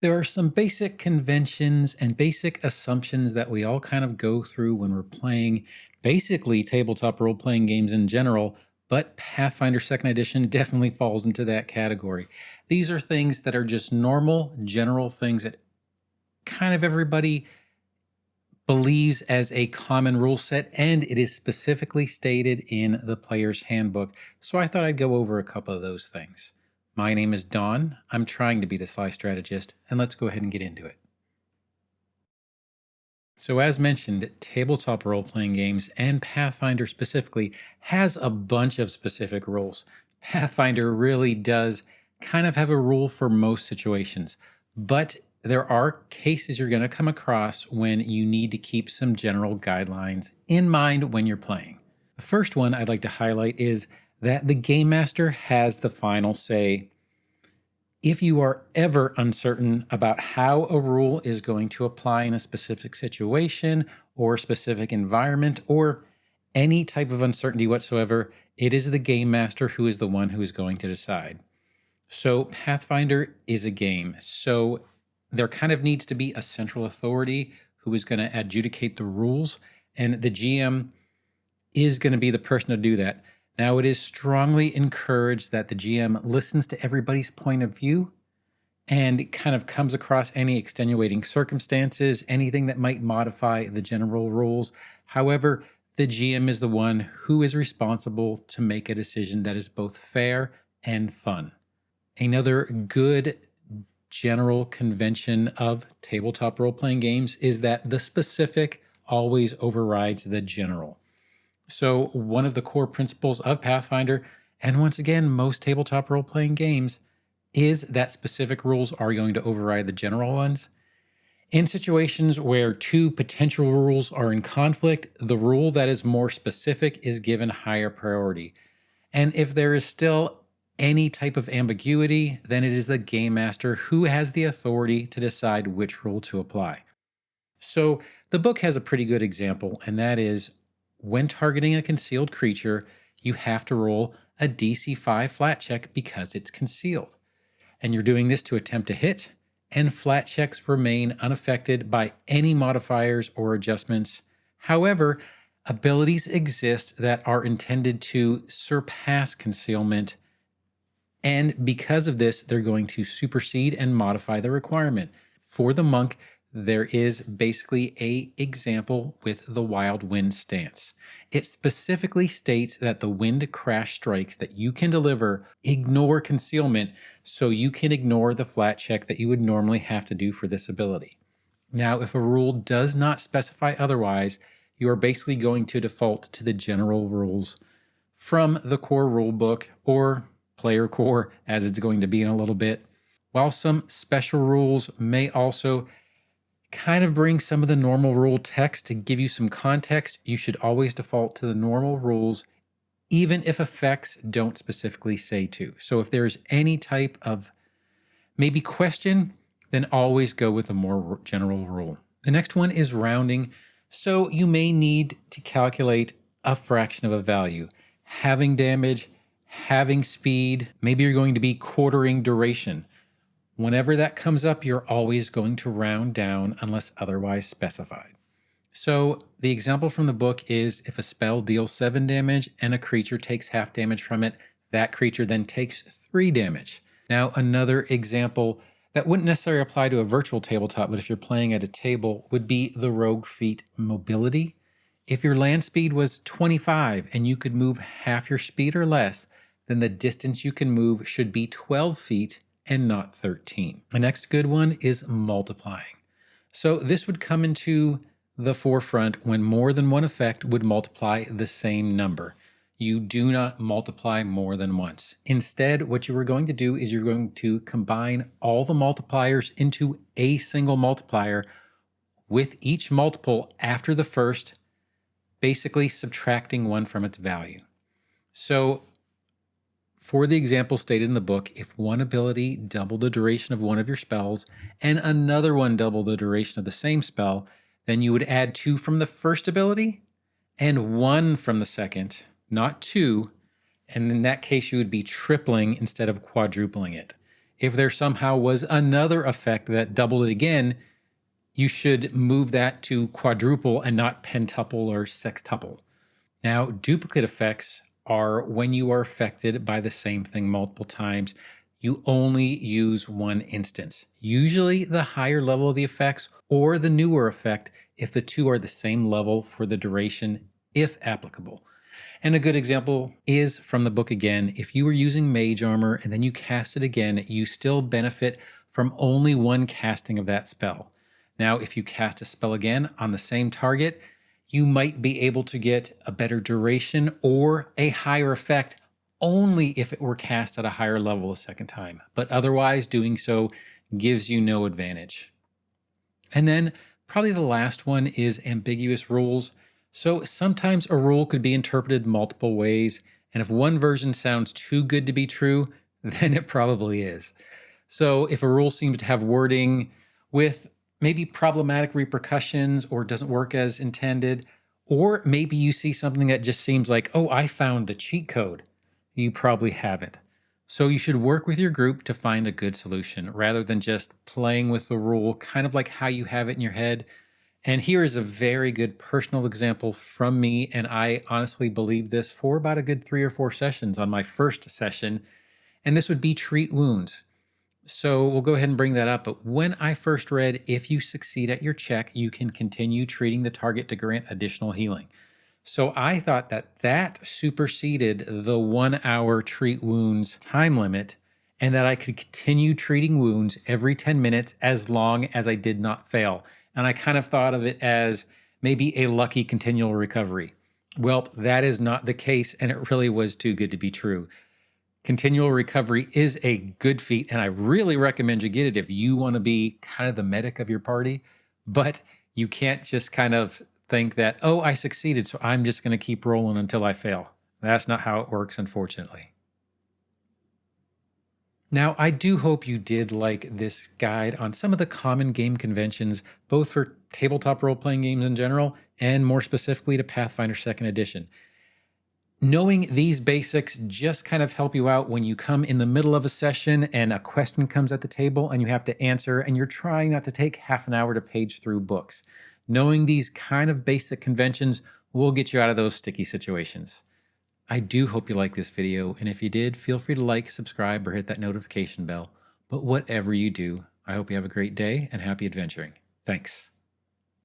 There are some basic conventions and basic assumptions that we all kind of go through when we're playing basically tabletop role playing games in general, but Pathfinder 2nd Edition definitely falls into that category. These are things that are just normal, general things that kind of everybody believes as a common rule set, and it is specifically stated in the player's handbook. So I thought I'd go over a couple of those things. My name is Don. I'm trying to be the Sly Strategist, and let's go ahead and get into it. So, as mentioned, tabletop role playing games and Pathfinder specifically has a bunch of specific rules. Pathfinder really does kind of have a rule for most situations, but there are cases you're going to come across when you need to keep some general guidelines in mind when you're playing. The first one I'd like to highlight is that the game master has the final say. If you are ever uncertain about how a rule is going to apply in a specific situation or specific environment or any type of uncertainty whatsoever, it is the game master who is the one who is going to decide. So, Pathfinder is a game. So, there kind of needs to be a central authority who is going to adjudicate the rules, and the GM is going to be the person to do that. Now, it is strongly encouraged that the GM listens to everybody's point of view and kind of comes across any extenuating circumstances, anything that might modify the general rules. However, the GM is the one who is responsible to make a decision that is both fair and fun. Another good general convention of tabletop role playing games is that the specific always overrides the general. So, one of the core principles of Pathfinder, and once again, most tabletop role playing games, is that specific rules are going to override the general ones. In situations where two potential rules are in conflict, the rule that is more specific is given higher priority. And if there is still any type of ambiguity, then it is the game master who has the authority to decide which rule to apply. So the book has a pretty good example, and that is when targeting a concealed creature, you have to roll a DC 5 flat check because it's concealed. And you're doing this to attempt to hit, and flat checks remain unaffected by any modifiers or adjustments. However, abilities exist that are intended to surpass concealment, and because of this, they're going to supersede and modify the requirement. For the monk, there is basically a example with the wild wind stance. It specifically states that the wind crash strikes that you can deliver ignore concealment, so you can ignore the flat check that you would normally have to do for this ability. Now, if a rule does not specify otherwise, you are basically going to default to the general rules from the core rulebook or player core, as it's going to be in a little bit. While some special rules may also kind of bring some of the normal rule text to give you some context, you should always default to the normal rules, even if effects don't specifically say to. So if there's any type of maybe question, then always go with a more general rule. The next one is rounding. So you may need to calculate a fraction of a value. Having damage, having speed, maybe you're going to be quartering duration. Whenever that comes up, you're always going to round down unless otherwise specified. So the example from the book is if a spell deals 7 damage and a creature takes half damage from it, that creature then takes 3 damage. Now, another example that wouldn't necessarily apply to a virtual tabletop, but if you're playing at a table, would be the rogue feat mobility. If your land speed was 25 and you could move half your speed or less, then the distance you can move should be 12 feet and not 13. The next good one is multiplying. So this would come into the forefront when more than one effect would multiply the same number. You do not multiply more than once. Instead, what you are going to do is you're going to combine all the multipliers into a single multiplier with each multiple after the first, basically subtracting one from its value. So for the example stated in the book, if one ability doubled the duration of one of your spells and another one doubled the duration of the same spell, then you would add 2 from the first ability and 1 from the second, not 2. And in that case, you would be tripling instead of quadrupling it. If there somehow was another effect that doubled it again, you should move that to quadruple and not pentuple or sextuple. Now, duplicate effects are when you are affected by the same thing multiple times. You only use one instance, usually the higher level of the effects or the newer effect if the two are the same level for the duration, if applicable. And a good example is from the book again. If you were using mage armor and then you cast it again, you still benefit from only one casting of that spell. Now, if you cast a spell again on the same target, you might be able to get a better duration or a higher effect only if it were cast at a higher level a second time. But otherwise, doing so gives you no advantage. And then probably the last one is ambiguous rules. So sometimes a rule could be interpreted multiple ways, and if one version sounds too good to be true, then it probably is. So if a rule seems to have wording with maybe problematic repercussions or doesn't work as intended, or maybe you see something that just seems like, oh, I found the cheat code. You probably haven't. So you should work with your group to find a good solution rather than just playing with the rule, kind of like how you have it in your head. And here is a very good personal example from me. And I honestly believe this for about a good 3 or 4 sessions on my first session. And this would be treat wounds. So we'll go ahead and bring that up. But when I first read, if you succeed at your check, you can continue treating the target to grant additional healing. So I thought that that superseded the 1 hour treat wounds time limit and that I could continue treating wounds every 10 minutes as long as I did not fail. And I kind of thought of it as maybe a lucky continual recovery. Well, that is not the case, and it really was too good to be true. Continual recovery is a good feat, and I really recommend you get it if you want to be kind of the medic of your party. But you can't just kind of think that, oh, I succeeded, so I'm just going to keep rolling until I fail. That's not how it works, unfortunately. Now, I do hope you did like this guide on some of the common game conventions, both for tabletop role playing games in general, and more specifically to Pathfinder 2nd Edition. Knowing these basics just kind of help you out when you come in the middle of a session and a question comes at the table and you have to answer and you're trying not to take half an hour to page through books. Knowing these kind of basic conventions will get you out of those sticky situations. I do hope you like this video, and if you did, feel free to like, subscribe, or hit that notification bell. But whatever you do, I hope you have a great day and happy adventuring. Thanks.